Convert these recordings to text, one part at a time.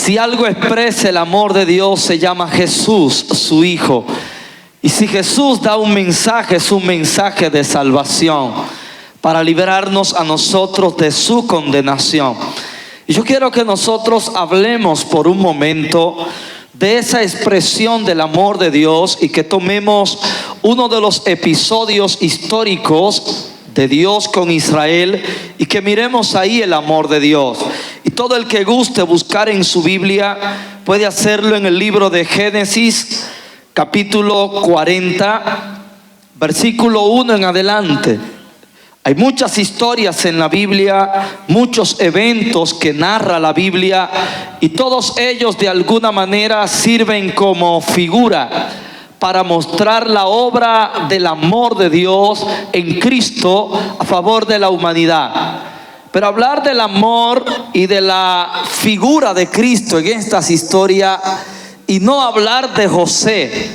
Si algo expresa el amor de Dios, se llama Jesús, su Hijo. Y si Jesús da un mensaje, es un mensaje de salvación para liberarnos a nosotros de su condenación. Y yo quiero que nosotros hablemos por un momento de esa expresión del amor de Dios y que tomemos uno de los episodios históricos de Dios con Israel y que miremos ahí el amor de Dios. Y todo el que guste buscar en su Biblia puede hacerlo en el libro de Génesis, capítulo 40, versículo 1 en adelante. Hay muchas historias en la Biblia, muchos eventos que narra la Biblia, y todos ellos de alguna manera sirven como figura para mostrar la obra del amor de Dios en Cristo a favor de la humanidad. Pero hablar del amor y de la figura de Cristo en estas historias, y no hablar de José,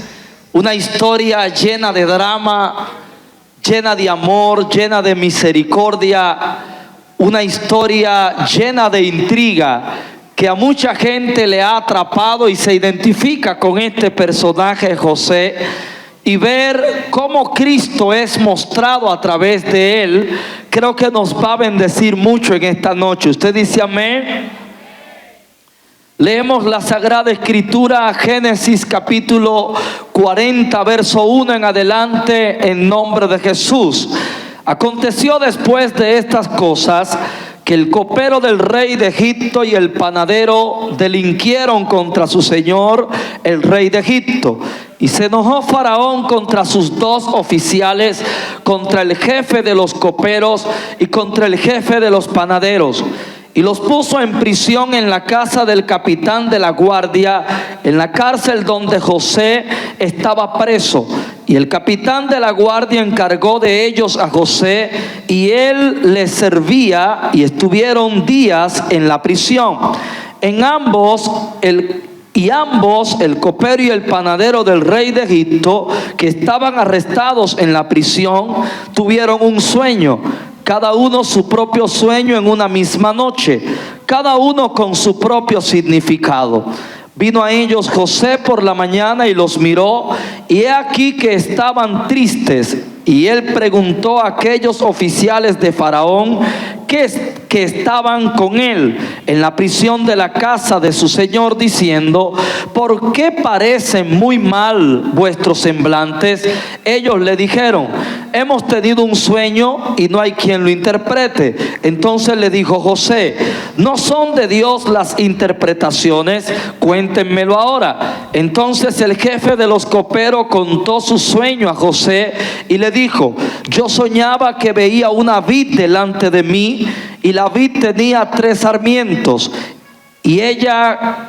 una historia llena de drama, llena de amor, llena de misericordia, una historia llena de intriga que a mucha gente le ha atrapado y se identifica con este personaje José, y ver cómo Cristo es mostrado a través de él, creo que nos va a bendecir mucho en esta noche. ¿Usted dice amén? Leemos la Sagrada Escritura, Génesis capítulo 40, verso 1 en adelante, en nombre de Jesús. Aconteció después de estas cosas que el copero del rey de Egipto y el panadero delinquieron contra su señor, el rey de Egipto. Y se enojó Faraón contra sus dos oficiales, contra el jefe de los coperos y contra el jefe de los panaderos. Y los puso en prisión en la casa del capitán de la guardia, en la cárcel donde José estaba preso. Y el capitán de la guardia encargó de ellos a José, y él les servía, y estuvieron días en la prisión. Ambos, el copero y el panadero del rey de Egipto, que estaban arrestados en la prisión, tuvieron un sueño, cada uno su propio sueño en una misma noche, cada uno con su propio significado. Vino a ellos José por la mañana y los miró, y he aquí que estaban tristes. Y él preguntó a aquellos oficiales de Faraón que estaban con él en la prisión de la casa de su señor, diciendo: ¿por qué parecen muy mal vuestros semblantes? Ellos le dijeron: hemos tenido un sueño y no hay quien lo interprete. Entonces le dijo José: ¿no son de Dios las interpretaciones? Cuéntenmelo ahora. Entonces el jefe de los coperos contó su sueño a José y le dijo: yo soñaba que veía una vid delante de mí, y la vid tenía 3 sarmientos, y ella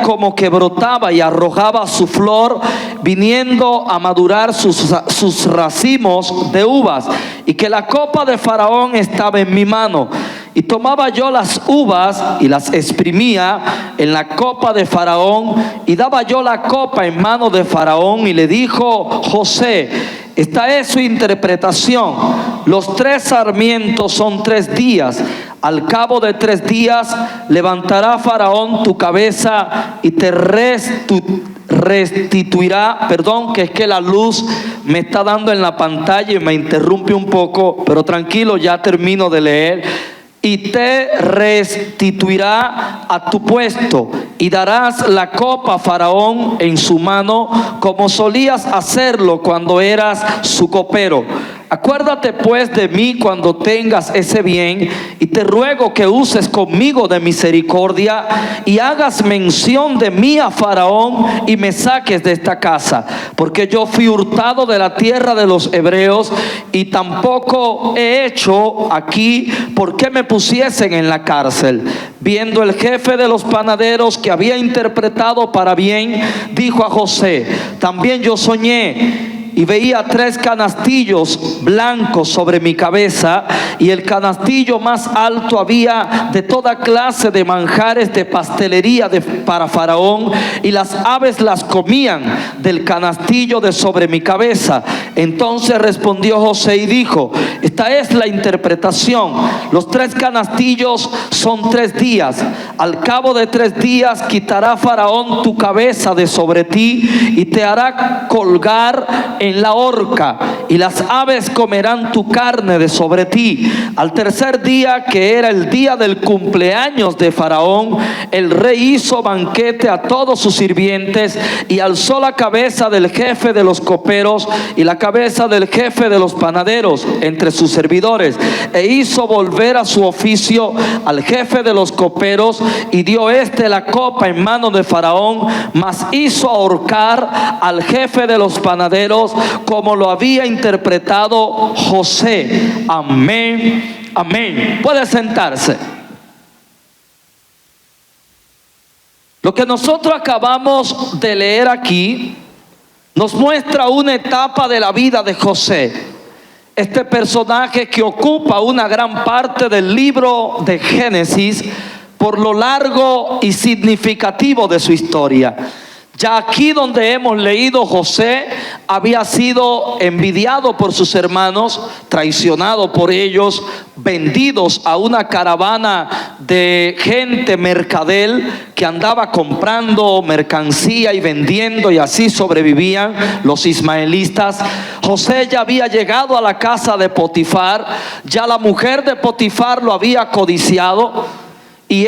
como que brotaba y arrojaba su flor, viniendo a madurar sus racimos de uvas, y que la copa de Faraón estaba en mi mano. Y tomaba yo las uvas y las exprimía en la copa de Faraón, y daba yo la copa en mano de Faraón. Y le dijo José: esta es su interpretación. Los 3 sarmientos son 3 días. Al cabo de 3 días levantará Faraón tu cabeza y te restituirá. Perdón, que es que la luz me está dando en la pantalla y me interrumpe un poco, pero tranquilo, ya termino de leer. Y te restituirá a tu puesto, y darás la copa a Faraón en su mano, como solías hacerlo cuando eras su copero. Acuérdate pues de mí cuando tengas ese bien, y te ruego que uses conmigo de misericordia, y hagas mención de mí a Faraón, y me saques de esta casa, porque yo fui hurtado de la tierra de los hebreos, y tampoco he hecho aquí porque me pusiesen en la cárcel. Viendo el jefe de los panaderos que había interpretado para bien, dijo a José: también yo soñé, y veía 3 canastillos blancos sobre mi cabeza, y el canastillo más alto había de toda clase de manjares de pastelería para Faraón, y las aves las comían del canastillo de sobre mi cabeza. Entonces respondió José y dijo: esta es la interpretación. Los 3 canastillos son 3 días. Al cabo de 3 días quitará Faraón tu cabeza de sobre ti y te hará colgar en la horca, y las aves comerán tu carne de sobre ti. Al tercer día, que era el día del cumpleaños de Faraón, el rey hizo banquete a todos sus sirvientes, y alzó la cabeza del jefe de los coperos y la cabeza del jefe de los panaderos entre sus servidores, e hizo volver a su oficio al jefe de los coperos, y dio la copa en mano de Faraón, mas hizo ahorcar al jefe de los panaderos, como lo había interpretado José. Amén, amén. Puede sentarse. Lo que nosotros acabamos de leer aquí nos muestra una etapa de la vida de José, este personaje que ocupa una gran parte del libro de Génesis por lo largo y significativo de su historia. Ya aquí donde hemos leído, José había sido envidiado por sus hermanos, traicionado por ellos, vendidos a una caravana de gente mercadel que andaba comprando mercancía y vendiendo, y así sobrevivían los ismaelitas. José ya había llegado a la casa de Potifar, ya la mujer de Potifar lo había codiciado, y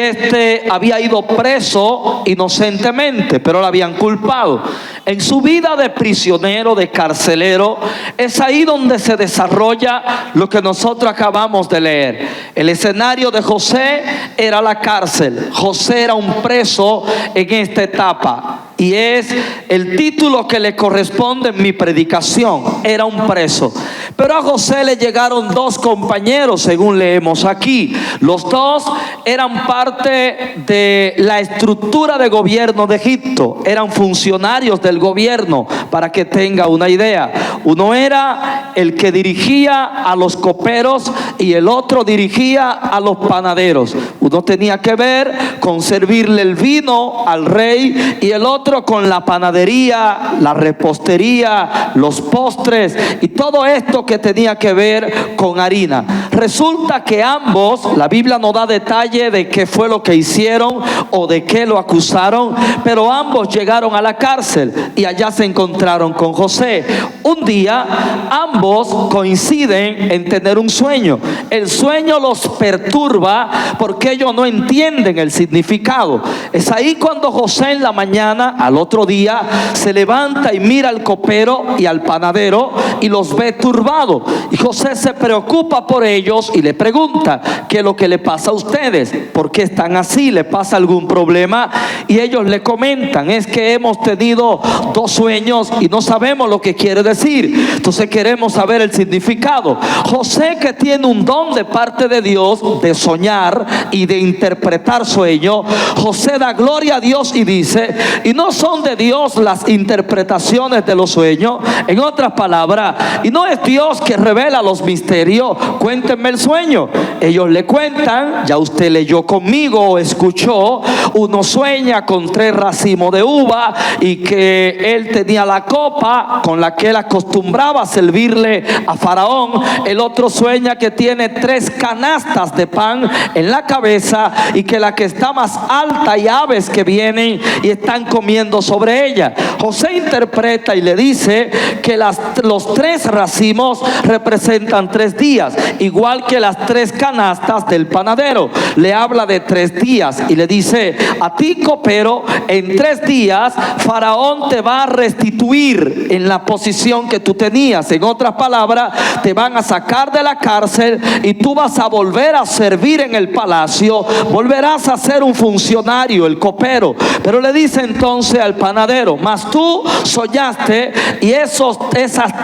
había ido preso inocentemente, pero lo habían culpado. En su vida de prisionero, de carcelero, es ahí donde se desarrolla lo que nosotros acabamos de leer. El escenario de José era la cárcel. José era un preso en esta etapa, y es el título que le corresponde en mi predicación: era un preso. Pero a José le llegaron 2 compañeros, según leemos aquí. Los 2 eran parte de la estructura de gobierno de Egipto, eran funcionarios del gobierno, para que tenga una idea. Uno era el que dirigía a los coperos y el otro dirigía a los panaderos. Uno tenía que ver con servirle el vino al rey, y el otro con la panadería, la repostería, los postres y todo esto que tenía que ver con harina. Resulta que ambos, la Biblia no da detalle de qué fue lo que hicieron o de qué lo acusaron, pero ambos llegaron a la cárcel y allá se encontraron con José. Un día ambos coinciden en tener un sueño. El sueño los perturba porque ellos no entienden el significado. Es ahí cuando José en la mañana, al otro día, se levanta y mira al copero y al panadero y los ve turbados. Y José se preocupa por ellos y le pregunta: ¿qué es lo que le pasa a ustedes? ¿Por qué están así? ¿Le pasa algún problema? Y ellos le comentan: es que hemos tenido 2 sueños y no sabemos lo que quiere decir, entonces queremos saber el significado. José, que tiene un don de parte de Dios de soñar y de interpretar sueños, José da gloria a Dios y dice: y no son de Dios las interpretaciones de los sueños. En otras palabras, y no es Dios que revela los misterios. Cuéntenme el sueño. Ellos le cuentan: ya usted leyó conmigo o escuchó, uno sueña con 3 racimos de uva y que él tenía la copa con la que él acostumbraba a servirle a Faraón. El otro sueña que tiene 3 canastas de pan en la cabeza y que la que está más alta hay aves que vienen y están comiendo sobre ella. José interpreta y le dice que los 3 racimos representan 3 días, igual que las 3 canastas del panadero. Le habla de 3 días y le dice: a ti, copero, en 3 días Faraón te va a restituir en la posición que tú tenías. En otras palabras, te van a sacar de la cárcel y tú vas a volver a servir en el palacio, volverás a ser un funcionario, el copero. Pero le dice entonces al panadero: mas tú soñaste, y esas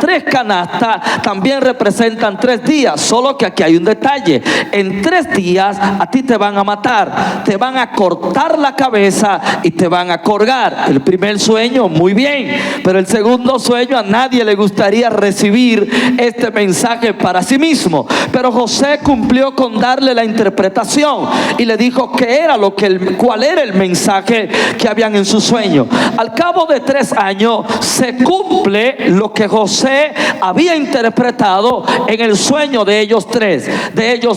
3 canastas también representan 3 días, solo que aquí hay un detalle: en 3 días a ti te van a matar, te van a cortar la cabeza y te van a colgar. El primer sueño, muy bien, pero el segundo sueño, a nadie le gustaría recibir este mensaje para sí mismo. Pero José cumplió con darle la interpretación y le dijo cuál era el mensaje que habían en su sueño. Al cabo de 3 años se cumple lo que José había interpretado en el sueño de ellos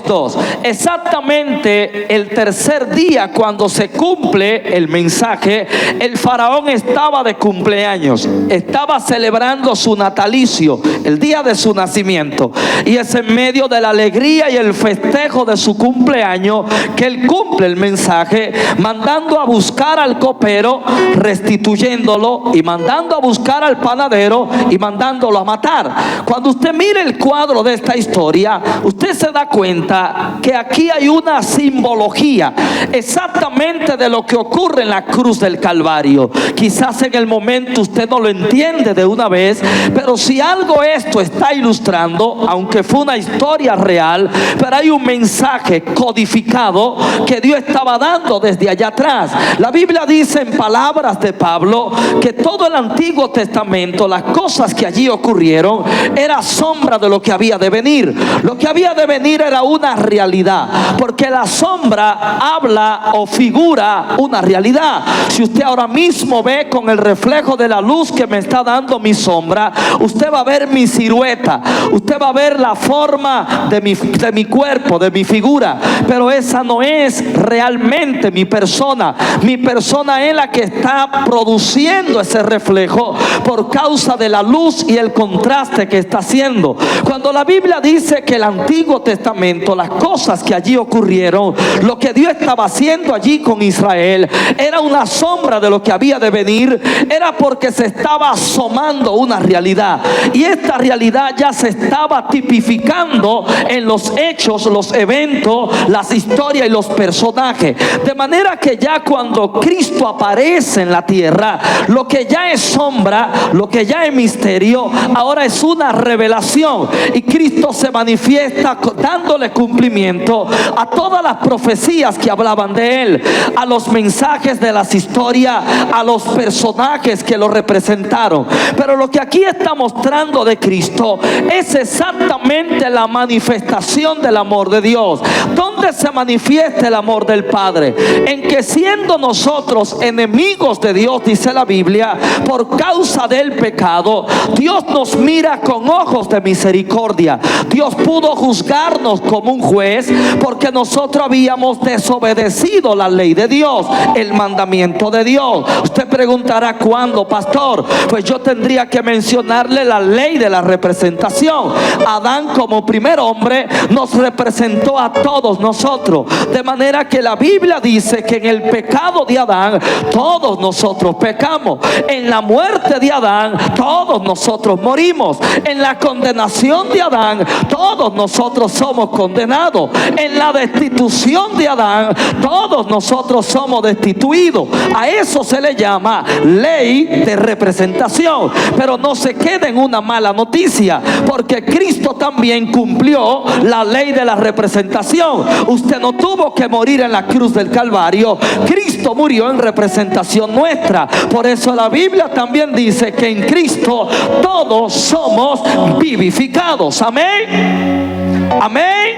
2. Exactamente el tercer día, cuando se cumple el mensaje, el faraón estaba de cumpleaños, estaba celebrando su natalicio, el día de su nacimiento, y es en medio de la alegría y el festejo de su cumpleaños que él cumple el mensaje, mandando a buscar al copero, restituyéndolo, y mandando a buscar al panadero y mandándolo a matar. Cuando usted mire el cuadro de esta historia, usted se da cuenta que aquí hay una simbología exactamente de lo que ocurre en la cruz del Calvario. Quizás en el momento usted no lo entiende de una vez, pero si algo esto está ilustrando, aunque fue una historia real, pero hay un mensaje codificado que Dios estaba dando desde allá atrás. La Biblia dice, en palabras de Pablo, que todo el Antiguo Testamento, las cosas que allí ocurrieron, era sombra de lo que había de venir. Lo que había de venir era una realidad, porque la sombra habla o figura una realidad. Si usted ahora mismo ve con el reflejo de la luz que me está dando mi sombra, usted va a ver mi silueta, usted va a ver la forma de mi cuerpo, de mi figura, pero esa no es realmente mi persona. Mi persona es la que está produciendo ese reflejo por causa de la luz y el contraste que está haciendo. Cuando la Biblia dice que el Antiguo Testamento, las cosas que allí ocurrieron, lo que Dios estaba haciendo allí con Israel, era una sombra de lo que había de venir, era porque se estaba asomando una realidad, y esta realidad ya se estaba tipificando en los hechos, los eventos, las historias y los personajes, de manera que ya cuando Cristo aparece en la tierra, lo que ya es sombra, lo que ya es misterio, ahora es una revelación, y Cristo se manifiesta dándole cumplimiento a todas las profecías que hablaban de él, a los mensajes de las historias, a los personajes que lo representaron. Pero lo que aquí está mostrando de Cristo es exactamente la manifestación del amor de Dios. ¿Dónde se manifiesta el amor del Padre? En que siendo nosotros enemigos de Dios, dice la Biblia, por causa del pecado, Dios nos mira con ojos de misericordia. Dios pudo juzgarnos como un juez porque nosotros habíamos desobedecido la ley de Dios, el mandamiento de Dios. Usted preguntará, ¿cuándo, pastor? Pues yo tendría que mencionarle la ley de la representación. Adán, como primer hombre, nos representó a todos nosotros, de manera que la Biblia dice que en el pecado de Adán todos nosotros pecamos. En la muerte de Adán todos nosotros morimos. En la condenación de Adán todos nosotros somos condenados. En la destitución de Adán todos nosotros somos destituidos. A eso se le llama ley de representación. Pero no se quede en una mala noticia, porque Cristo también cumplió la ley de la representación. Usted no tuvo que morir en la cruz del Calvario, Cristo murió en representación nuestra. Por eso la Biblia también dice que en Cristo todos somos vivificados. Amén, amén,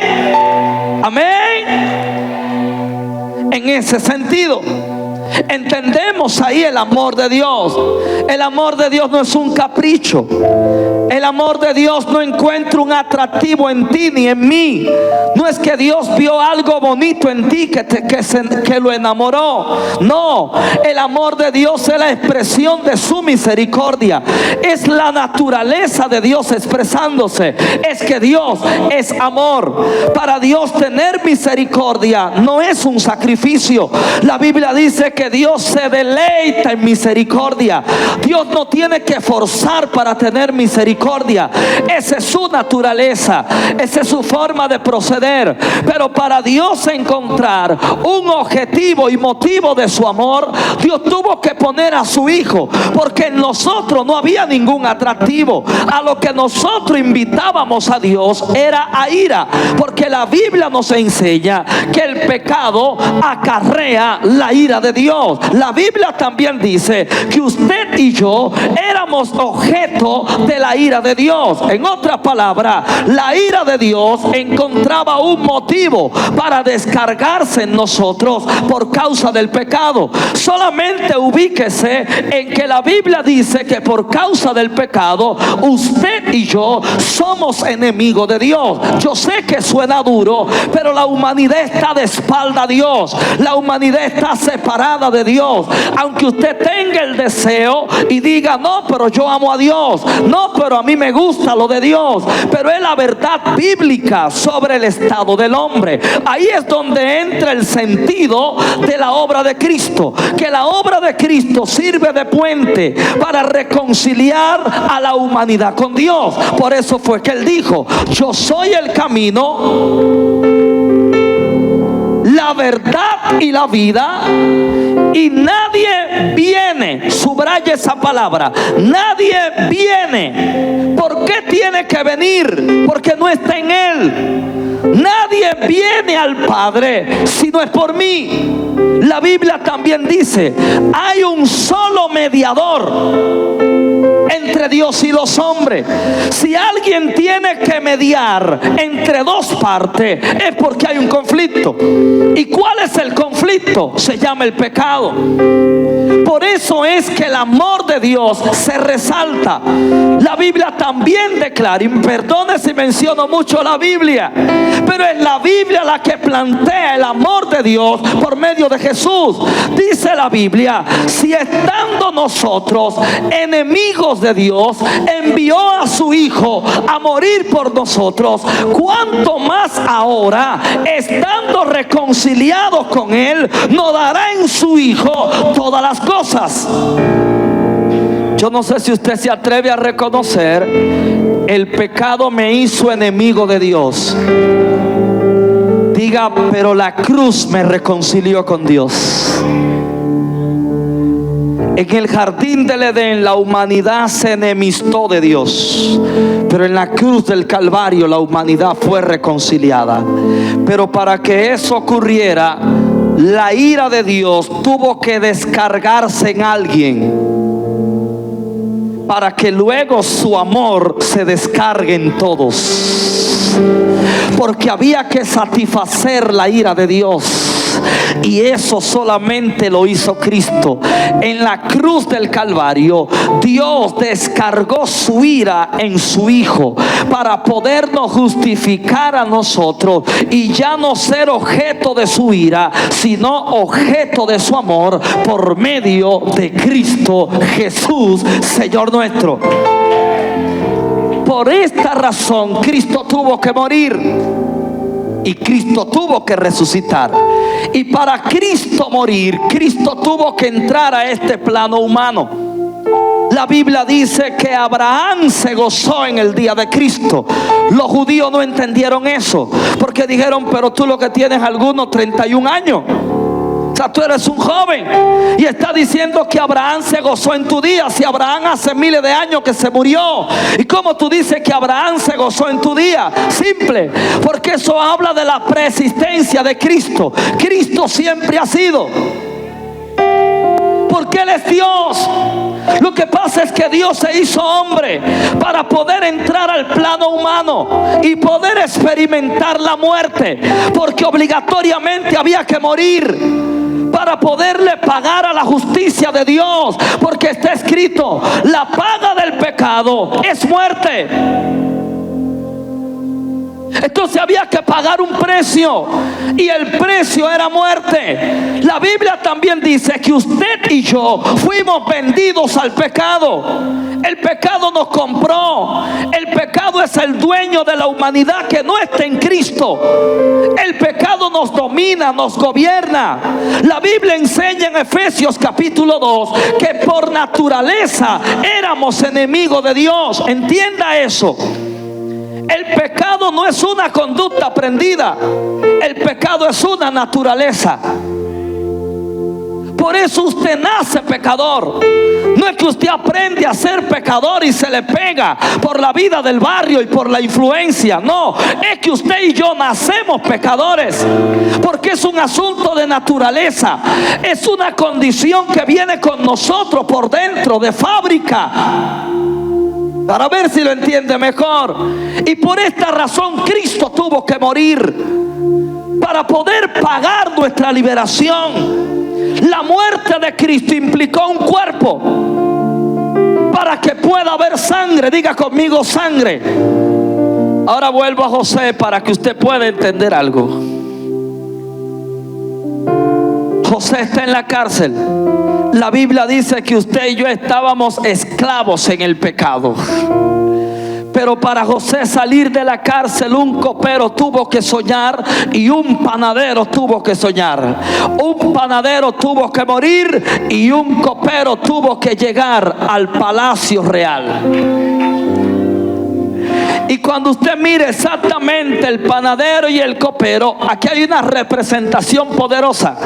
amén. En ese sentido entendemos ahí el amor de Dios. El amor de Dios no es un capricho. El amor de Dios no encuentra un atractivo en ti ni en mí. No es que Dios vio algo bonito en ti que lo enamoró. No, el amor de Dios es la expresión de su misericordia. Es la naturaleza de Dios expresándose. Es que Dios es amor. Para Dios tener misericordia no es un sacrificio. La Biblia dice que Dios se deleita en misericordia. Dios no tiene que forzar para tener misericordia. Esa es su naturaleza, esa es su forma de proceder. Pero para Dios encontrar un objetivo y motivo de su amor, Dios tuvo que poner a su Hijo, porque en nosotros no había ningún atractivo. A lo que nosotros invitábamos a Dios era a ira, porque la Biblia nos enseña que el pecado acarrea la ira de Dios. La Biblia también dice que usted y yo éramos objeto de la ira de Dios. En otras palabras, la ira de Dios encontraba un motivo para descargarse en nosotros por causa del pecado. Solamente ubíquese en que la Biblia dice que por causa del pecado usted y yo somos enemigos de Dios. Yo sé que suena duro, pero la humanidad está de espalda a Dios. La humanidad está separada de Dios. Aunque usted tenga el deseo y diga: no, pero yo amo a Dios, no, pero a mí me gusta lo de Dios. Pero es la verdad bíblica sobre el estado del hombre. Ahí es donde entra el sentido de la obra de Cristo, que la obra de Cristo sirve de puente para reconciliar a la humanidad con Dios. Por eso fue que Él dijo: yo soy el camino, la verdad y la vida, y nadie viene, subraya esa palabra, nadie viene. ¿Por qué tiene que venir? Porque no está en Él. Nadie viene al Padre si no es por mí. La Biblia también dice: hay un solo mediador entre Dios y los hombres. Si alguien tiene que mediar entre dos partes, es porque hay un conflicto. ¿Y cuál es el conflicto? Se llama el pecado. Por eso es que el amor de Dios se resalta. La Biblia también declara, y perdone si menciono mucho la Biblia, pero es la Biblia la que plantea el amor de Dios por medio de Jesús. Dice la Biblia: si estando nosotros enemigos de Dios, envió a su Hijo a morir por nosotros, cuánto más ahora, estando reconciliados con Él, nos dará en su Hijo todas las cosas. Yo no sé si usted se atreve a reconocer: el pecado me hizo enemigo de Dios. Diga: pero la cruz me reconcilió con Dios. En el jardín del Edén la humanidad se enemistó de Dios, pero en la cruz del Calvario la humanidad fue reconciliada. Pero para que eso ocurriera, la ira de Dios tuvo que descargarse en alguien, para que luego su amor se descargue en todos. Porque había que satisfacer la ira de Dios, y eso solamente lo hizo Cristo. En la cruz del Calvario, Dios descargó su ira en su Hijo para podernos justificar a nosotros y ya no ser objeto de su ira, sino objeto de su amor por medio de Cristo Jesús, Señor nuestro. Por esta razón Cristo tuvo que morir y Cristo tuvo que resucitar. Y para Cristo morir, Cristo tuvo que entrar a este plano humano. La Biblia dice que Abraham se gozó en el día de Cristo. Los judíos no entendieron eso, porque dijeron: pero tú lo que tienes algunos 31 años. O sea, tú eres un joven y está diciendo que Abraham se gozó en tu día. Si Abraham hace miles de años que se murió, ¿y cómo tú dices que Abraham se gozó en tu día? Simple, porque eso habla de la preexistencia de Cristo. Cristo siempre ha sido, porque Él es Dios. Lo que pasa es que Dios se hizo hombre para poder entrar al plano humano y poder experimentar la muerte, porque obligatoriamente había que morir para poderle pagar a la justicia de Dios, porque está escrito: la paga del pecado es muerte. Entonces había que pagar un precio, y el precio era muerte. La Biblia también dice que usted y yo fuimos vendidos al pecado. El pecado nos compró. El pecado es el dueño de la humanidad que no está en Cristo. El pecado nos domina. domina, nos gobierna. La Biblia enseña en Efesios capítulo 2 que por naturaleza éramos enemigos de Dios. Entienda eso. El pecado no es una conducta aprendida. El pecado es una naturaleza. Por eso usted nace pecador. No es que usted aprende a ser pecador y se le pega por la vida del barrio y por la influencia. No, es que usted y yo nacemos pecadores, porque es un asunto de naturaleza. Es una condición que viene con nosotros por dentro, de fábrica. Para ver si lo entiende mejor. Y por esta razón Cristo tuvo que morir, para poder pagar nuestra liberación. La muerte de Cristo implicó un cuerpo para que pueda haber sangre. Diga conmigo, sangre. Ahora vuelvo a José para que usted pueda entender algo. José está en la cárcel. La Biblia dice que usted y yo estábamos esclavos en el pecado. Pero para José salir de la cárcel, un copero tuvo que soñar y un panadero tuvo que soñar. Un panadero tuvo que morir y un copero tuvo que llegar al palacio real. Y cuando usted mire exactamente el panadero y el copero, aquí hay una representación poderosa,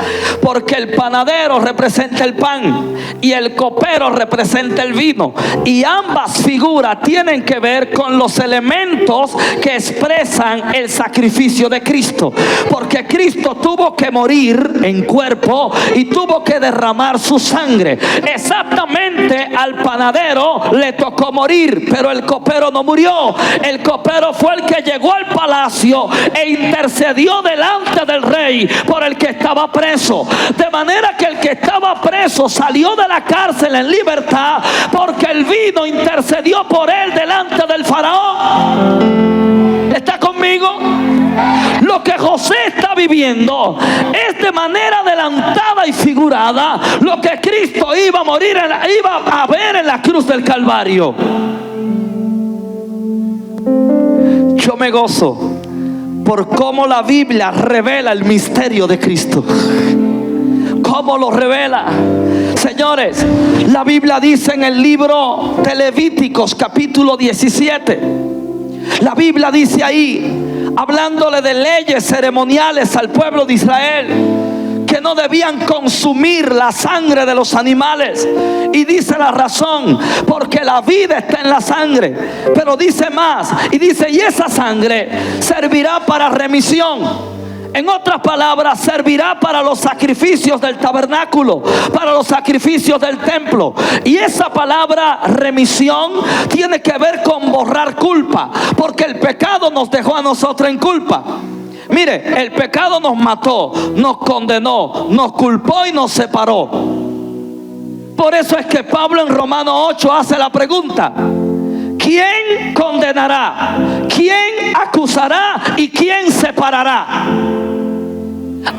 porque el panadero representa el pan y el copero representa el vino, y ambas figuras tienen que ver con los elementos que expresan el sacrificio de Cristo, porque Cristo tuvo que morir en cuerpo y tuvo que derramar su sangre. Exactamente al panadero le tocó morir, pero el copero no murió. El copero fue el que llegó al palacio e intercedió delante del rey por el que estaba preso. De manera que el que estaba preso salió de la cárcel en libertad, porque el vino intercedió por él delante del faraón. ¿Está conmigo? Lo que José está viviendo es de manera adelantada y figurada lo que Cristo iba a morir, iba a ver en la cruz del Calvario. Yo me gozo por cómo la Biblia revela el misterio de Cristo. ¿Cómo lo revela? Señores, la Biblia dice en el libro de Levíticos capítulo 17. La Biblia dice ahí, hablándole de leyes ceremoniales al pueblo de Israel, que no debían consumir la sangre de los animales. Y dice la razón, porque la vida está en la sangre. Pero dice más, y dice, y esa sangre servirá para remisión. En otras palabras, servirá para los sacrificios del tabernáculo, para los sacrificios del templo. Y esa palabra remisión tiene que ver con borrar culpa, porque el pecado nos dejó a nosotros en culpa. Mire, el pecado nos mató, nos condenó, nos culpó y nos separó. Por eso es que Pablo en Romanos 8 hace la pregunta: ¿quién condenará? ¿Quién acusará? ¿Y quién separará?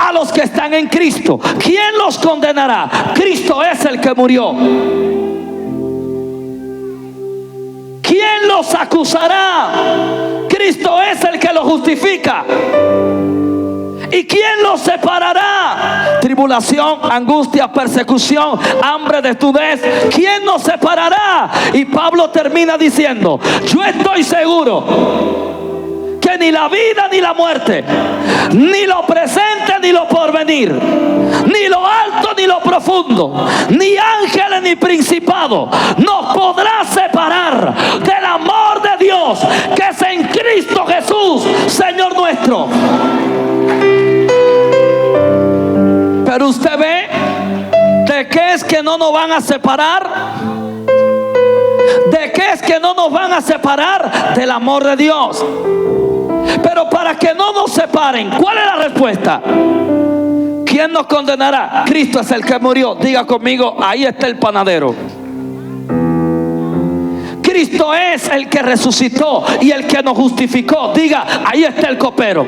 A los que están en Cristo. ¿Quién los condenará? Cristo es el que murió. ¿Quién los acusará? Cristo es el que los justifica. ¿Y quién los separará? Tribulación, angustia, persecución, hambre, desnudez. ¿Quién nos separará? Y Pablo termina diciendo: yo estoy seguro que ni la vida ni la muerte, ni lo presente ni lo porvenir, ni lo alto ni lo profundo, ni ángeles ni principado, nos podrá separar del amor de Dios que es en Cristo Jesús, Señor nuestro. Pero usted ve, ¿de qué es que no nos van a separar? ¿De qué es que no nos van a separar? Del amor de Dios. Pero para que no nos separen, ¿cuál es la respuesta? ¿Quién nos condenará? Cristo es el que murió. Diga conmigo, ahí está el panadero. Cristo es el que resucitó y el que nos justificó. Diga, ahí está el copero.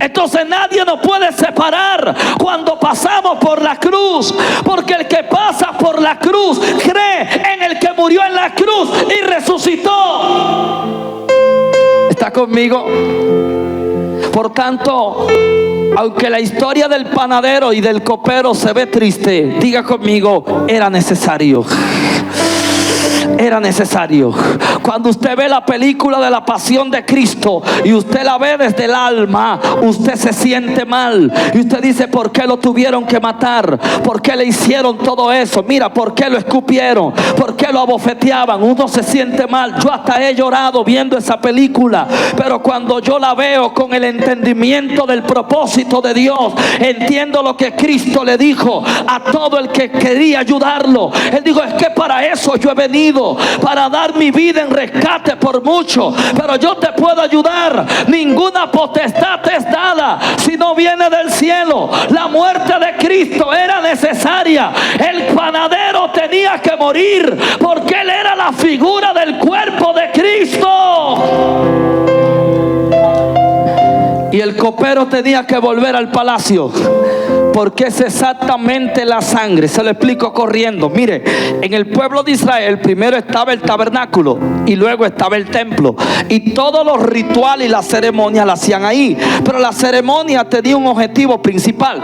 Entonces nadie nos puede separar cuando pasamos por la cruz, porque el que pasa por la cruz cree en el que murió en la cruz y resucitó. ¿Está conmigo? Por tanto, aunque la historia del panadero y del copero se ve triste, diga conmigo, era necesario. Era necesario. Cuando usted ve la película de la pasión de Cristo y usted la ve desde el alma, usted se siente mal y usted dice: ¿por qué lo tuvieron que matar? ¿Por qué le hicieron todo eso? Mira, ¿por qué lo escupieron? ¿Por qué lo abofeteaban? Uno se siente mal. Yo hasta he llorado viendo esa película, pero cuando yo la veo con el entendimiento del propósito de Dios, entiendo lo que Cristo le dijo a todo el que quería ayudarlo. Él dijo: es que para eso yo he venido, para dar mi vida en rescate por mucho, pero yo te puedo ayudar. Ninguna potestad te es dada si no viene del cielo. La muerte de Cristo era necesaria. El panadero tenía que morir porque él era la figura del cuerpo de Cristo. Y el copero tenía que volver al palacio, porque es exactamente la sangre. Se lo explico corriendo. Mire, en el pueblo de Israel primero estaba el tabernáculo y luego estaba el templo, y todos los rituales y las ceremonias las hacían ahí. Pero la ceremonia tenía un objetivo principal.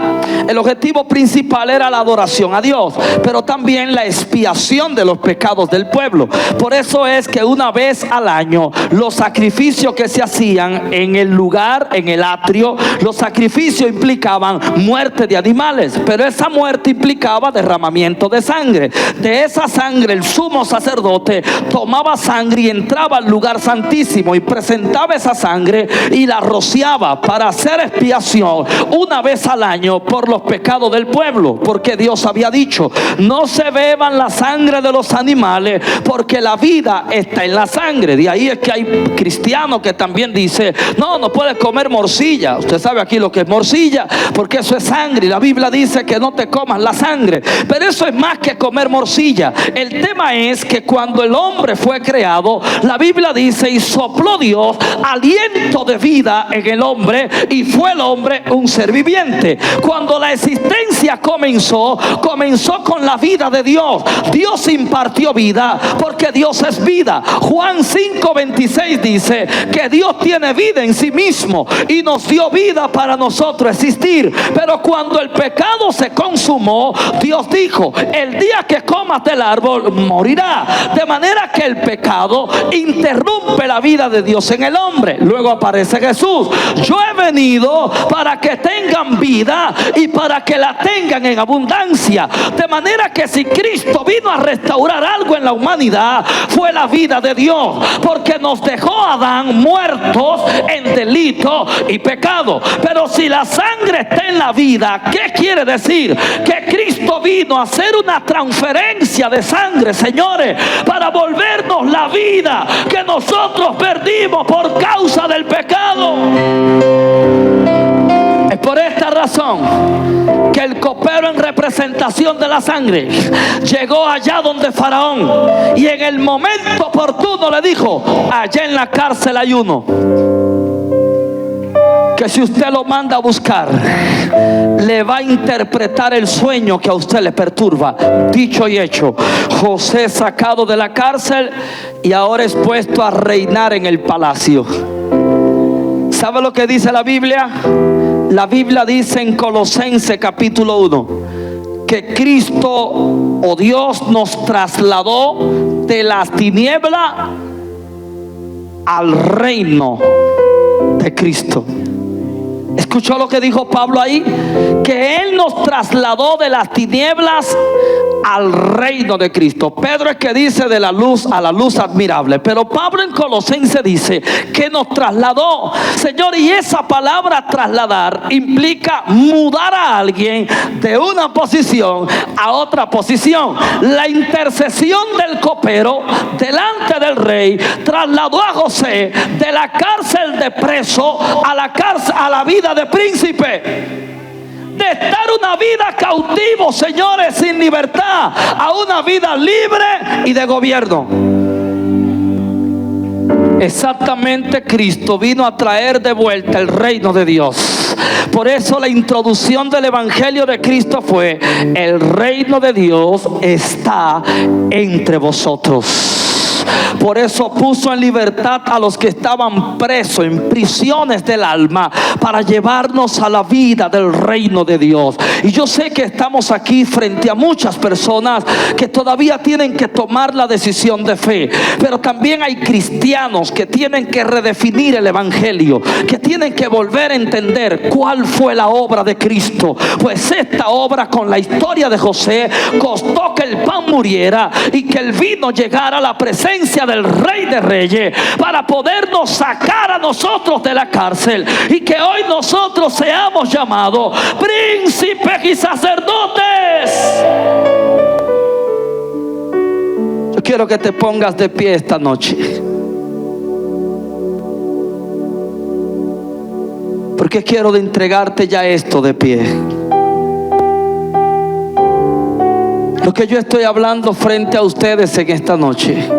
El objetivo principal era la adoración a Dios, pero también la expiación de los pecados del pueblo. Por eso es que una vez al año los sacrificios que se hacían en el lugar, en el atrio, los sacrificios implicaban muerte de animales, pero esa muerte implicaba derramamiento de sangre. De esa sangre el sumo sacerdote tomaba sangre y entraba al lugar santísimo y presentaba esa sangre y la rociaba para hacer expiación una vez al año por los pecados del pueblo, porque Dios había dicho: no se beban la sangre de los animales, porque la vida está en la sangre. De ahí es que hay cristianos que también dicen: no puedes comer morcilla. Usted sabe aquí lo que es morcilla, porque eso es sangre, y la Biblia dice que no te comas la sangre. Pero eso es más que comer morcilla. El tema es que cuando el hombre fue creado, la Biblia dice: y sopló Dios aliento de vida en el hombre, y fue el hombre un ser viviente. Cuando la existencia comenzó con la vida de Dios. Dios impartió vida porque Dios es vida. Juan 5:26 dice que Dios tiene vida en sí mismo y nos dio vida para nosotros existir. Pero cuando el pecado se consumó, Dios dijo: el día que comas del árbol morirá. De manera que el pecado interrumpe la vida de Dios en el hombre. Luego aparece Jesús: yo he venido para que tengan vida y para que la tengan en abundancia. De manera que si Cristo vino a restaurar algo en la humanidad, fue la vida de Dios, porque nos dejó a Adán muertos en delito y pecado. Pero si la sangre está en la vida, ¿qué quiere decir? Que Cristo vino a hacer una transferencia de sangre, señores, para volvernos la vida que nosotros perdimos por causa del pecado. Es por esta razón que el copero, en representación de la sangre, llegó allá donde Faraón, y en el momento oportuno le dijo: allá en la cárcel hay uno que si usted lo manda a buscar, le va a interpretar el sueño que a usted le perturba. Dicho y hecho, José sacado de la cárcel y ahora es puesto a reinar en el palacio. ¿Sabe lo que dice la Biblia? La Biblia dice en Colosenses capítulo 1 que Cristo, o Dios, nos trasladó de las tinieblas al reino de Cristo. ¿Escuchó lo que dijo Pablo ahí? Que Él nos trasladó de las tinieblas al reino de Cristo. Pedro es que dice de la luz a la luz admirable, pero Pablo en Colosenses dice que nos trasladó. Señor, y esa palabra trasladar implica mudar a alguien de una posición a otra posición. La intercesión del copero delante del rey trasladó a José de la cárcel de preso a la cárcel, a la vida de príncipe. De estar una vida cautivo, señores, sin libertad, a una vida libre y de gobierno. Exactamente, Cristo vino a traer de vuelta el reino de Dios. Por eso la introducción del evangelio de Cristo fue: el reino de Dios está entre vosotros. Dios. Por eso puso en libertad a los que estaban presos en prisiones del alma, para llevarnos a la vida del reino de Dios. Y yo sé que estamos aquí frente a muchas personas que todavía tienen que tomar la decisión de fe, pero también hay cristianos que tienen que redefinir el evangelio, que tienen que volver a entender cuál fue la obra de Cristo. Pues esta obra, con la historia de José, costó que el pan muriera y que el vino llegara a la presencia del Rey de Reyes, para podernos sacar a nosotros de la cárcel, y que hoy nosotros seamos llamados príncipes y sacerdotes. Yo quiero que te pongas de pie esta noche, porque quiero de entregarte ya esto de pie. Lo que yo estoy hablando frente a ustedes en esta noche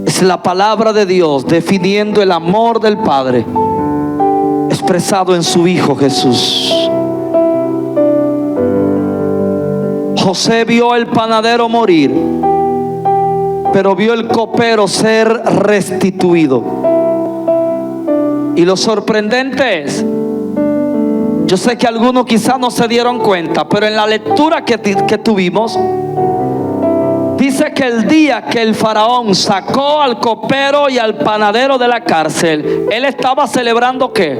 es la palabra de Dios definiendo el amor del Padre expresado en su Hijo Jesús. José vio el panadero morir, pero vio el copero ser restituido. Y lo sorprendente es, yo sé que algunos quizás no se dieron cuenta, pero en la lectura que tuvimos, dice que el día que el faraón sacó al copero y al panadero de la cárcel, él estaba celebrando ¿qué?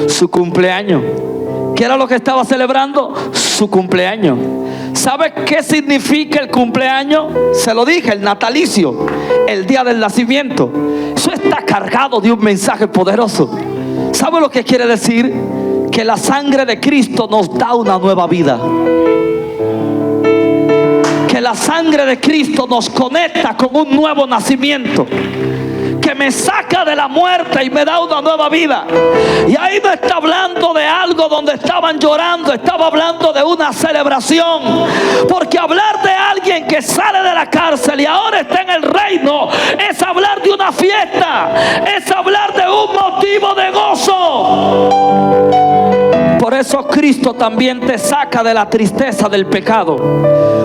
Su cumpleaños. ¿Qué era lo que estaba celebrando? Su cumpleaños. ¿Sabe qué significa el cumpleaños? Se lo dije, el natalicio, el día del nacimiento. Eso está cargado de un mensaje poderoso. ¿Sabe lo que quiere decir? Que la sangre de Cristo nos da una nueva vida. Que la sangre de Cristo nos conecta con un nuevo nacimiento, que me saca de la muerte y me da una nueva vida. Y ahí no está hablando de algo donde estaban llorando, estaba hablando de una celebración. Porque hablar de alguien que sale de la cárcel y ahora está en el reino es hablar de una fiesta, es hablar de un motivo de gozo. Por eso Cristo también te saca de la tristeza del pecado,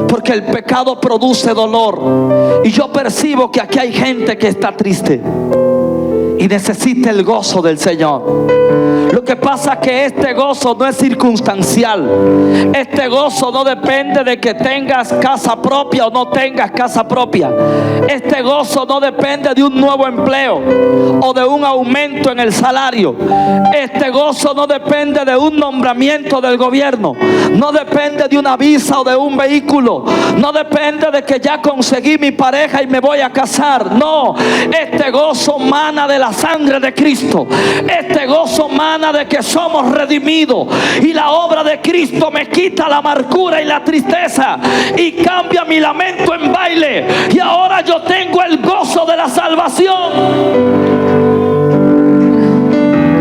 porque el pecado produce dolor. Y yo percibo que aquí hay gente que está triste y necesita el gozo del Señor. Lo que pasa es que este gozo no es circunstancial. Este gozo no depende de que tengas casa propia o no tengas casa propia. Este gozo no depende de un nuevo empleo o de un aumento en el salario. Este gozo no depende de un nombramiento del gobierno. No depende de una visa o de un vehículo. No depende de que ya conseguí mi pareja y me voy a casar. No, este gozo mana de la sangre de Cristo. Este gozo mana de que somos redimidos, y la obra de Cristo me quita la amargura y la tristeza y cambia mi lamento en baile, y ahora yo tengo el gozo de la salvación.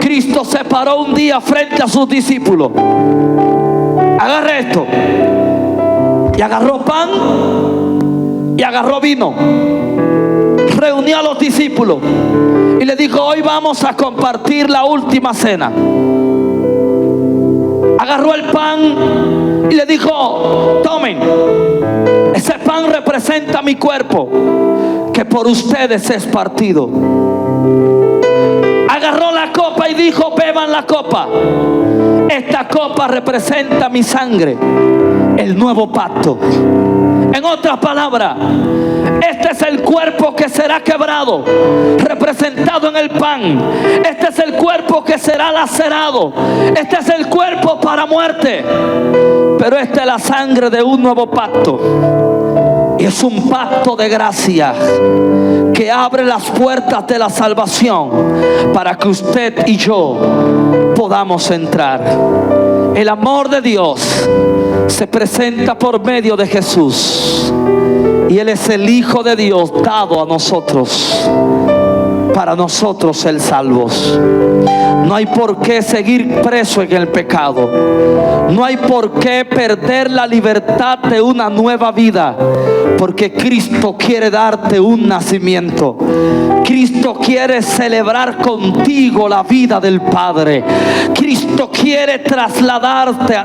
Cristo se paró un día frente a sus discípulos. Agarre esto. Y agarró pan y agarró vino. Reunió a los discípulos y le dijo: hoy vamos a compartir la última cena. Agarró el pan y le dijo: tomen, ese pan representa mi cuerpo, que por ustedes es partido. Agarró la copa y dijo: beban la copa, esta copa representa mi sangre, el nuevo pacto. En otras palabras, este es el cuerpo que será quebrado, representado en el pan. Este es el cuerpo que será lacerado. Este es el cuerpo para muerte. Pero esta es la sangre de un nuevo pacto. Y es un pacto de gracia que abre las puertas de la salvación para que usted y yo podamos entrar. El amor de Dios se presenta por medio de Jesús, y Él es el Hijo de Dios dado a nosotros, para nosotros ser salvos. No hay por qué seguir preso en el pecado. No hay por qué perder la libertad de una nueva vida, Porque Cristo quiere darte un nacimiento. Cristo quiere celebrar contigo la vida del Padre. Cristo quiere trasladarte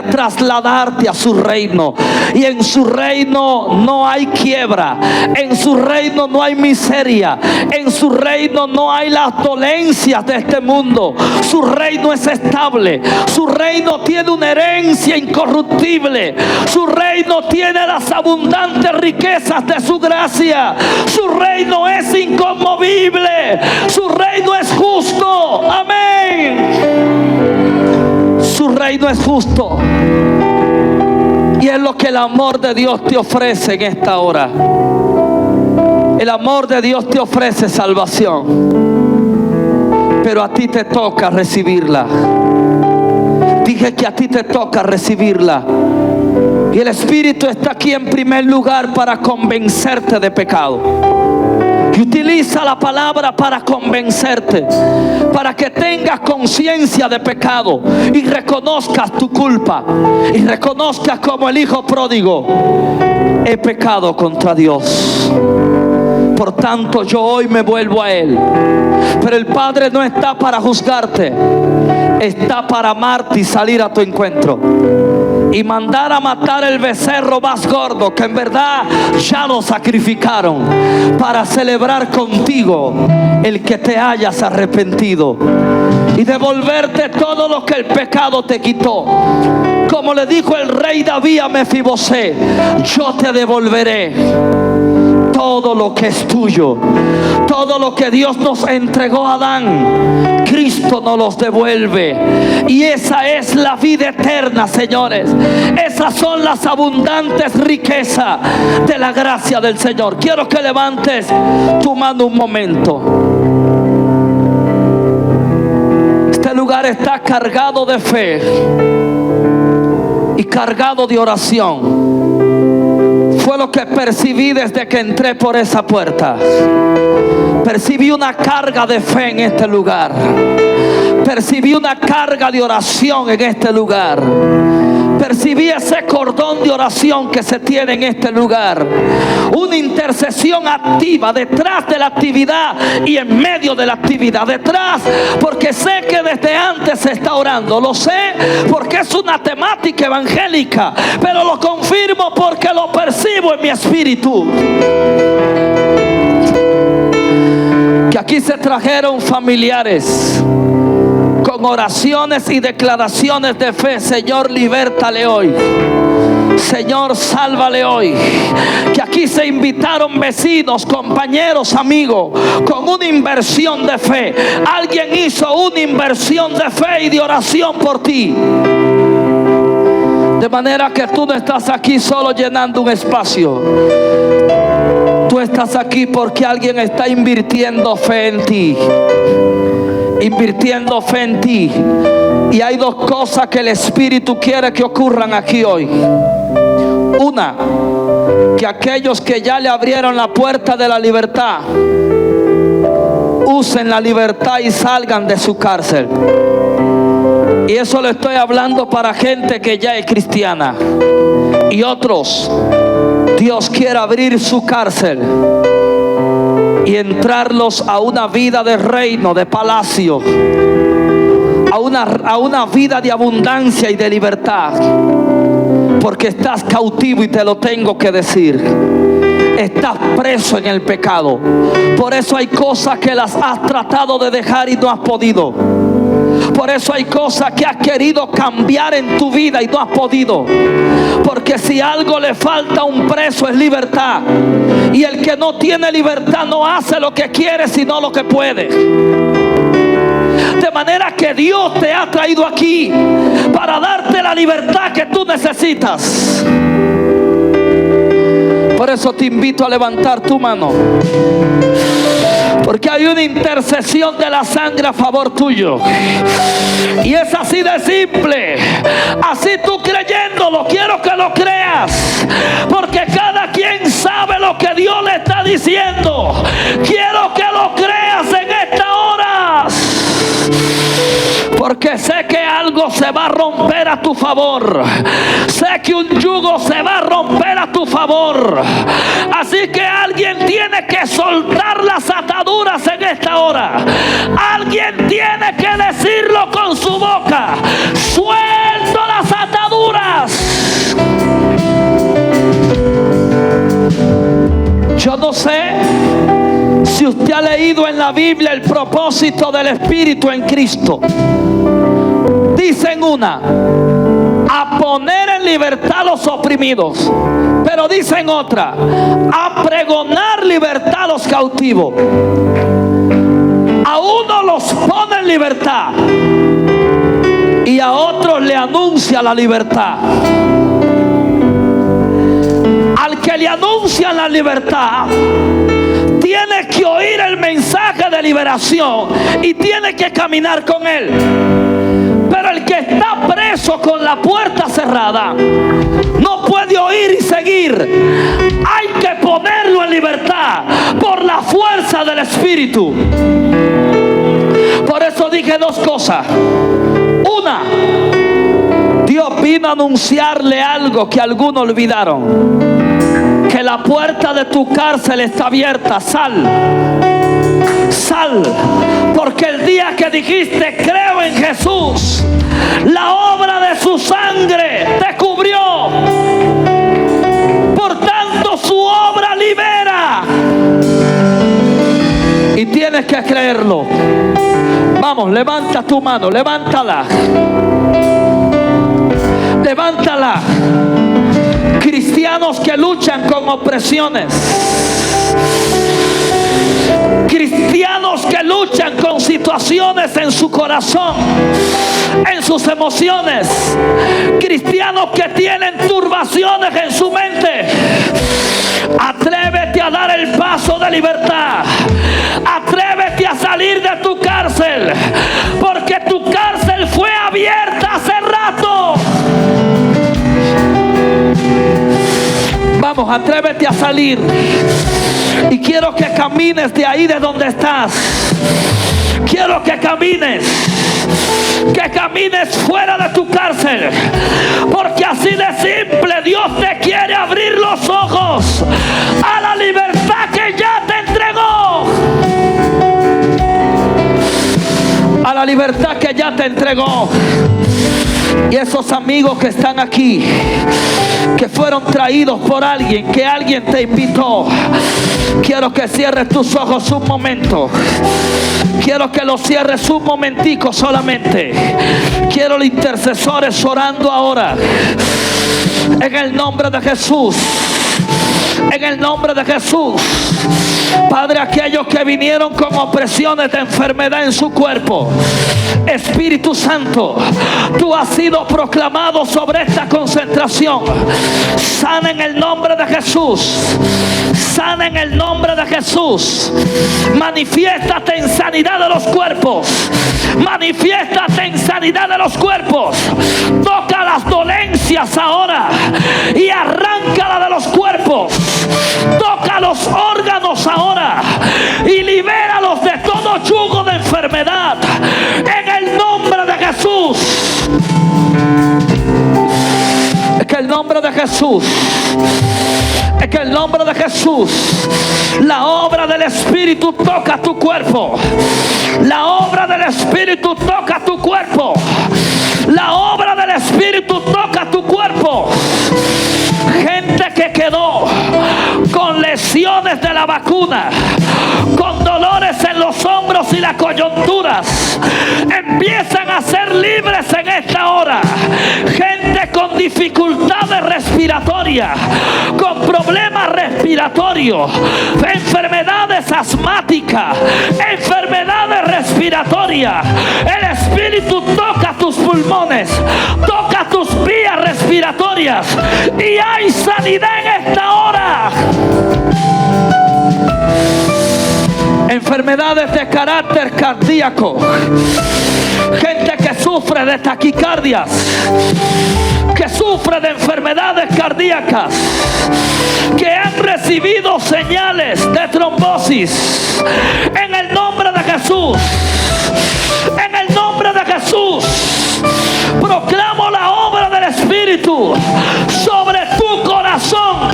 a su reino. Y en su reino no hay quiebra. En su reino no hay miseria. En su reino no hay las dolencias de este mundo. Su reino es estable. Su reino tiene una herencia incorruptible. Su reino tiene las abundantes riquezas de su gracia. Su reino es inconmovible. Su reino es justo. Amén. Su reino es justo. Y es lo que el amor de Dios te ofrece en esta hora. El amor de Dios te ofrece salvación, pero a ti te toca recibirla. Dije que a ti te toca recibirla. Y el Espíritu está aquí en primer lugar para convencerte de pecado. Y utiliza la palabra para convencerte, para que tengas conciencia de pecado y reconozcas tu culpa y reconozcas como el hijo pródigo: he pecado contra Dios, por tanto yo hoy me vuelvo a Él. Pero el Padre no está para juzgarte, está para amarte y salir a tu encuentro y mandar a matar el becerro más gordo, que en verdad ya lo sacrificaron, para celebrar contigo el que te hayas arrepentido y devolverte todo lo que el pecado te quitó. Como le dijo el rey David a Mefibosé: yo te devolveré todo lo que es tuyo. Todo lo que Dios nos entregó a Adán, Cristo nos los devuelve. Y esa es la vida eterna, señores. Esas son las abundantes riquezas de la gracia del Señor. Quiero que levantes tu mano un momento. Este lugar está cargado de fe y cargado de oración. Fue lo que percibí desde que entré por esa puerta. Percibí una carga de fe en este lugar. Percibí una carga de oración en este lugar. Percibí ese cordón de oración que se tiene en este lugar. Una intercesión activa detrás de la actividad y en medio de la actividad. Detrás, porque sé que desde antes se está orando. Lo sé porque es una temática evangélica, pero lo confirmo porque lo percibo en mi espíritu. Que aquí se trajeron familiares con oraciones y declaraciones de fe. Señor, libértale hoy. Señor, sálvale hoy. Que aquí se invitaron vecinos, compañeros, amigos, con una inversión de fe. Alguien hizo una inversión de fe y de oración por ti. De manera que tú no estás aquí solo llenando un espacio. Tú estás aquí porque alguien está invirtiendo fe en ti. Invirtiendo fe en ti. Y hay dos cosas que el Espíritu quiere que ocurran aquí hoy. Una, que aquellos que ya le abrieron la puerta de la libertad usen la libertad y salgan de su cárcel. Y eso lo estoy hablando para gente que ya es cristiana. Y otros, Dios quiere abrir su cárcel y entrarlos a una vida de reino, de palacio, a una vida de abundancia y de libertad. Porque estás cautivo y te lo tengo que decir. Estás preso en el pecado. Por eso hay cosas que las has tratado de dejar y no has podido. Por eso hay cosas que has querido cambiar en tu vida y no has podido. Porque si algo le falta a un preso es libertad. Y el que no tiene libertad no hace lo que quiere sino lo que puede. De manera que Dios te ha traído aquí para darte la libertad que tú necesitas. Por eso te invito a levantar tu mano. Porque hay una intercesión de la sangre a favor tuyo. Y es así de simple. Así tú creyéndolo, quiero que lo creas. Porque cada quien sabe lo que Dios le está diciendo. Quiero que lo creas en esta hora. porque sé que algo se va a romper a tu favor. Sé que un yugo se va a romper a tu favor. Así que alguien tiene que soltar las ataduras en esta hora. Alguien tiene que decirlo con su boca: suelto las ataduras. Yo no sé si usted ha leído en la Biblia el propósito del Espíritu en Cristo. Dicen una: a poner en libertad a los oprimidos. Pero dicen otra: a pregonar libertad a los cautivos. A uno los pone en libertad y a otros le anuncia la libertad. Al que le anuncian la libertad, tiene que oír el mensaje de liberación y tiene que caminar con él. Pero el que está preso con la puerta cerrada no puede oír y seguir. Hay que ponerlo en libertad por la fuerza del Espíritu. Por eso dije dos cosas. Una: Dios vino a anunciarle algo que algunos olvidaron: que la puerta de tu cárcel está abierta. Sal, sal, porque el día que dijiste creo en Jesús, la obra de su sangre te cubrió. Por tanto, su obra libera y tienes que creerlo. Vamos, levanta tu mano, levántala, levántala. Cristianos que luchan con opresiones, cristianos que luchan con situaciones en su corazón, en sus emociones, cristianos que tienen turbaciones en su mente. Atrévete a dar el paso de libertad. Atrévete a salir de tu cárcel, porque tu cárcel fue abierta hace rato. Vamos, atrévete a salir. Y quiero que camines de ahí de donde estás. Quiero que camines fuera de tu cárcel, porque así de simple Dios te quiere abrir los ojos a la libertad que ya te entregó. A la libertad que ya te entregó. Y esos amigos que están aquí, que fueron traídos por alguien, que alguien te invitó, quiero que cierres tus ojos un momento. Quiero que los cierres un momentico solamente. Quiero los intercesores orando ahora. En el nombre de Jesús. En el nombre de Jesús. Padre, aquellos que vinieron con opresiones de enfermedad en su cuerpo, Espíritu Santo, tú has sido proclamado sobre esta concentración. Sana en el nombre de Jesús. Sana en el nombre de Jesús. Manifiéstate en sanidad de los cuerpos. Manifiéstate en sanidad de los cuerpos. Toca las dolencias ahora y arráncala de los cuerpos. Toca los órganos ahora y libéralos de todo yugo de enfermedad. En el nombre de Jesús. Es que el nombre de Jesús. Es que el nombre de Jesús. La obra del Espíritu toca tu cuerpo. La obra del Espíritu toca tu cuerpo. La obra del Espíritu toca tu cuerpo. Gente que quedó con lesiones de la vacuna, con dolores en los hombros y las coyunturas, empiezan a ser libres en esta hora. Gente con dificultades respiratorias, con problemas respiratorios, enfermedades asmáticas, enfermedades respiratorias. El Espíritu toca tus pulmones, toca tus vías respiratorias y hay sanidad en esta hora. Enfermedades de carácter cardíaco, gente que sufre de taquicardias, que sufre de enfermedades cardíacas, que han recibido señales de trombosis, en el nombre de Jesús, en el nombre nombre de Jesús, proclamo la obra del Espíritu sobre tu corazón.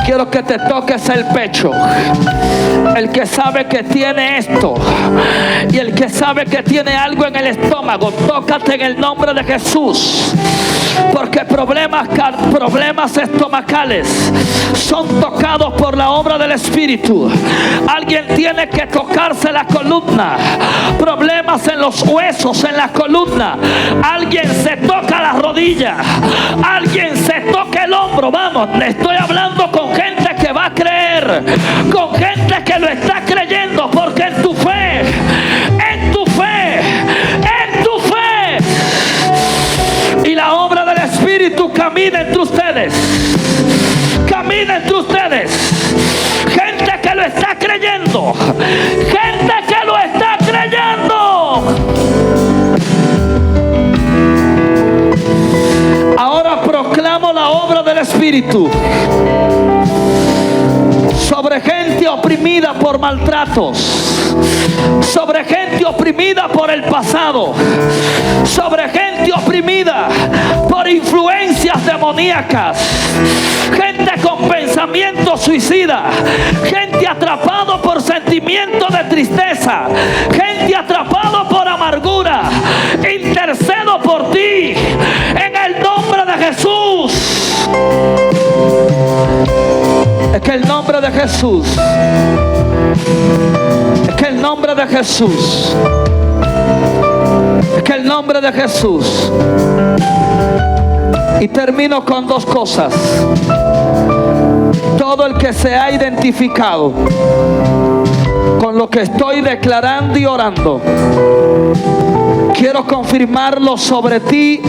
Quiero que te toques el pecho. El que sabe que tiene esto y el que sabe que tiene algo en el estómago, tócate en el nombre de Jesús. Porque problemas estomacales son tocados por la obra del Espíritu. Alguien tiene que tocarse la columna. Problemas en los huesos, en la columna. Alguien se toca la rodilla. Alguien se toca el hombro. Vamos, estoy hablando con gente que va a creer, con gente que lo está creyendo, porque en tu fe, y la obra del Espíritu camina entre ustedes. Camina entre ustedes. Gente que lo está creyendo. Gente que lo está creyendo. Ahora proclamo la obra del Espíritu sobre gente oprimida por maltratos, sobre gente oprimida por el pasado, sobre gente oprimida por influencias demoníacas, gente con pensamiento suicida, gente atrapado por sentimientos de tristeza, gente atrapado por amargura. Intercedo por ti en el nombre de Jesús. Es que el nombre de Jesús, es que el nombre de Jesús, es que el nombre de Jesús. Y termino con dos cosas. Todo el que se ha identificado con lo que estoy declarando y orando, quiero confirmarlo sobre ti.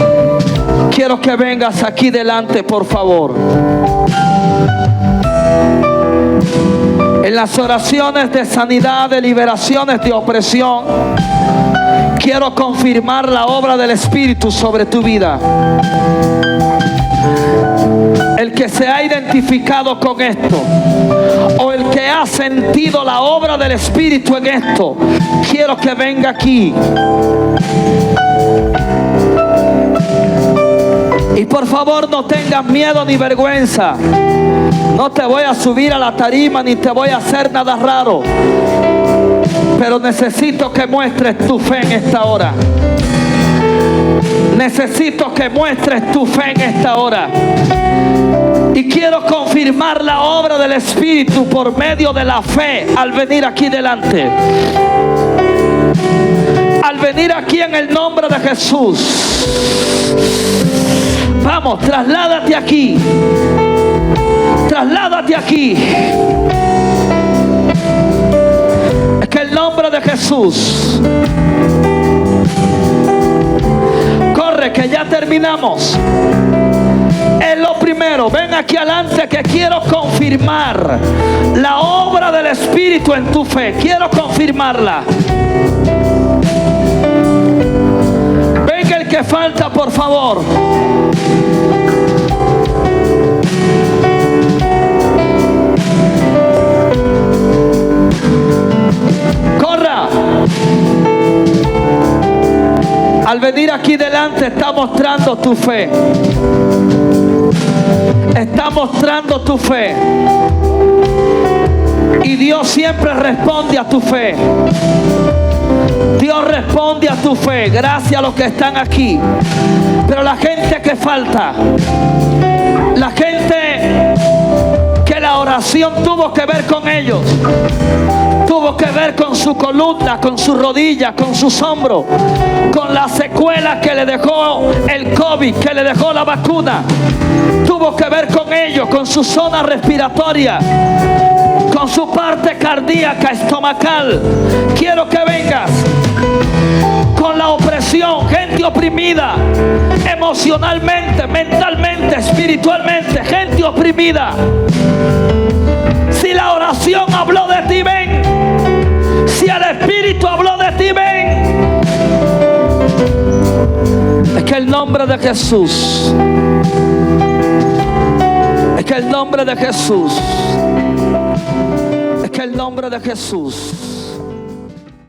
Quiero que vengas aquí delante, por favor. En las oraciones de sanidad, de liberaciones de opresión, quiero confirmar la obra del Espíritu sobre tu vida. El que se ha identificado con esto, o el que ha sentido la obra del Espíritu en esto, quiero que venga aquí. Y por favor, no tengas miedo ni vergüenza. No te voy a subir a la tarima ni te voy a hacer nada raro. Pero necesito que muestres tu fe en esta hora. Necesito que muestres tu fe en esta hora. Y quiero confirmar la obra del Espíritu por medio de la fe al venir aquí delante. Al venir aquí en el nombre de Jesús. Vamos, trasládate aquí. Trasládate aquí. Es que el nombre de Jesús. Corre, que ya terminamos. Es lo primero. Ven aquí adelante que quiero confirmar la obra del Espíritu en tu fe. Quiero confirmarla. Venga el que falta, por favor. Corra. Al venir aquí delante está mostrando tu fe. Está mostrando tu fe. Y Dios siempre responde a tu fe. Dios responde a tu fe. Gracias a los que están aquí. Pero la gente que falta, la gente que la oración tuvo que ver con ellos, tuvo que ver con su columna, con su rodilla, con sus hombros, con la secuela que le dejó el COVID, que le dejó la vacuna. Tuvo que ver con ellos, con su zona respiratoria, con su parte cardíaca, estomacal. Quiero que vengas con la opresión, gente oprimida emocionalmente, mentalmente, espiritualmente, gente oprimida. Si la oración habló de ti, ven. Si el Espíritu habló de ti, ven. Es que el nombre de Jesús, es que el nombre de Jesús, es que el nombre de Jesús